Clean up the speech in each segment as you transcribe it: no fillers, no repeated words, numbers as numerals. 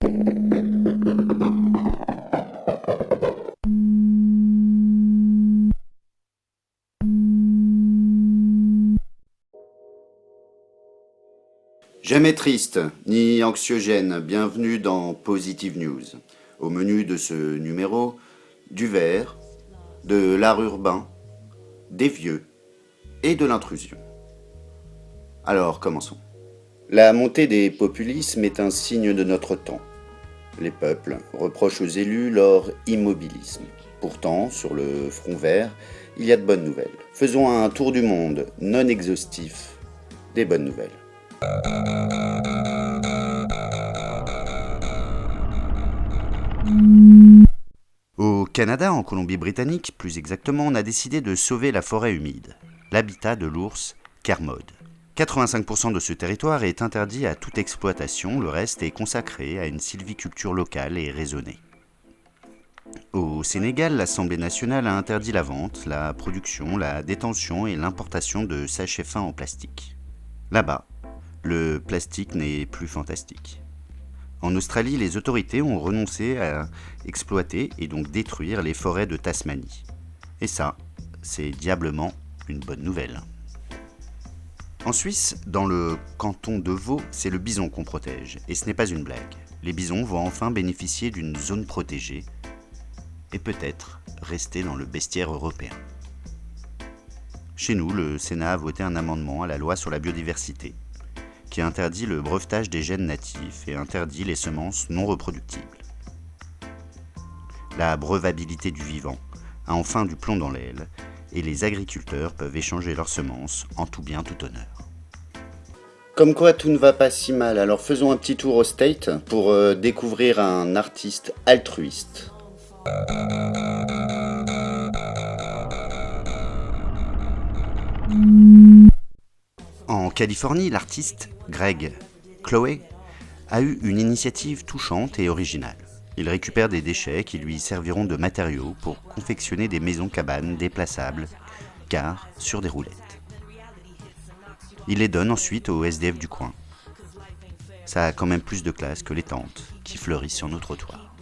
Jamais triste, ni anxiogène, bienvenue dans Positive News. Au menu de ce numéro, du verre, de l'art urbain, des vieux et de l'intrusion. Alors, commençons. La montée des populismes est un signe de notre temps. Les peuples reprochent aux élus leur immobilisme. Pourtant, sur le front vert, il y a de bonnes nouvelles. Faisons un tour du monde non exhaustif des bonnes nouvelles. Au Canada, en Colombie-Britannique, plus exactement, on a décidé de sauver la forêt humide, l'habitat de l'ours Kermode. 85% de ce territoire est interdit à toute exploitation, le reste est consacré à une sylviculture locale et raisonnée. Au Sénégal, l'Assemblée nationale a interdit la vente, la production, la détention et l'importation de sachets fins en plastique. Là-bas, le plastique n'est plus fantastique. En Australie, les autorités ont renoncé à exploiter et donc détruire les forêts de Tasmanie. Et ça, c'est diablement une bonne nouvelle. En Suisse, dans le canton de Vaud, c'est le bison qu'on protège. Et ce n'est pas une blague. Les bisons vont enfin bénéficier d'une zone protégée et peut-être rester dans le bestiaire européen. Chez nous, le Sénat a voté un amendement à la loi sur la biodiversité qui interdit le brevetage des gènes natifs et interdit les semences non reproductibles. La breuvabilité du vivant a enfin du plomb dans l'aile et les agriculteurs peuvent échanger leurs semences en tout bien, tout honneur. Comme quoi tout ne va pas si mal, alors faisons un petit tour au State pour découvrir un artiste altruiste. En Californie, l'artiste Greg Chloé a eu une initiative touchante et originale. Il récupère des déchets qui lui serviront de matériaux pour confectionner des maisons-cabanes déplaçables, car sur des roulettes. Il les donne ensuite aux SDF du coin. Ça a quand même plus de classe que les tentes qui fleurissent sur nos trottoirs.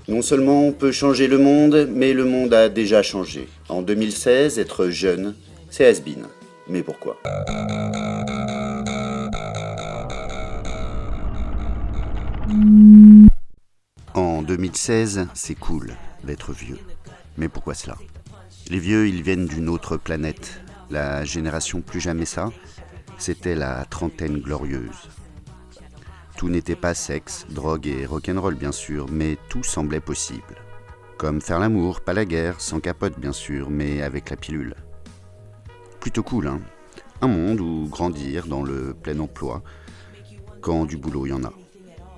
Non seulement on peut changer le monde, mais le monde a déjà changé. En 2016, être jeune, c'est has-been. Mais pourquoi ? En 2016, c'est cool d'être vieux. Mais pourquoi cela ? Les vieux, ils viennent d'une autre planète. La génération plus jamais ça, c'était la trentaine glorieuse. Tout n'était pas sexe, drogue et rock'n'roll bien sûr, mais tout semblait possible. Comme faire l'amour, pas la guerre, sans capote bien sûr, mais avec la pilule. Plutôt cool, hein ? Un monde où grandir dans le plein emploi, quand du boulot il y en a.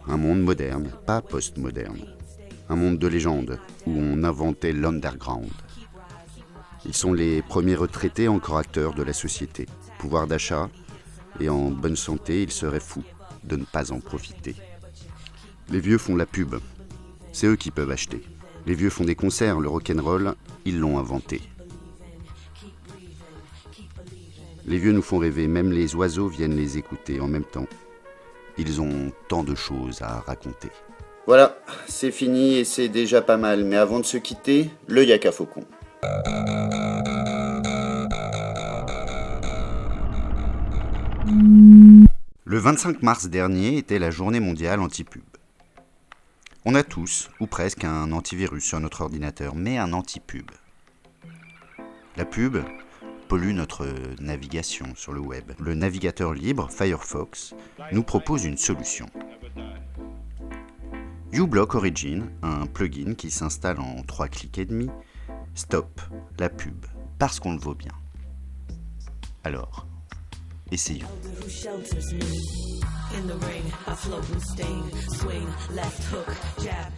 Un monde moderne, pas post-moderne. Un monde de légende, où on inventait l'underground. Ils sont les premiers retraités encore acteurs de la société. Pouvoir d'achat, et en bonne santé, ils seraient fous de ne pas en profiter. Les vieux font la pub, c'est eux qui peuvent acheter. Les vieux font des concerts, le rock'n'roll, ils l'ont inventé. Les vieux nous font rêver, même les oiseaux viennent les écouter en même temps. Ils ont tant de choses à raconter. Voilà, c'est fini et c'est déjà pas mal. Mais avant de se quitter, le Yaka Faucon. Le 25 mars dernier était la journée mondiale anti-pub. On a tous, ou presque, un antivirus sur notre ordinateur, mais un anti-pub. La pub pollue notre navigation sur le web. Le navigateur libre, Firefox, nous propose une solution. uBlock Origin, un plugin qui s'installe en 3 clics et demi, stoppe la pub, parce qu'on le vaut bien. Alors, essayons. In the ring, I float and sting, swing, left hook, jab.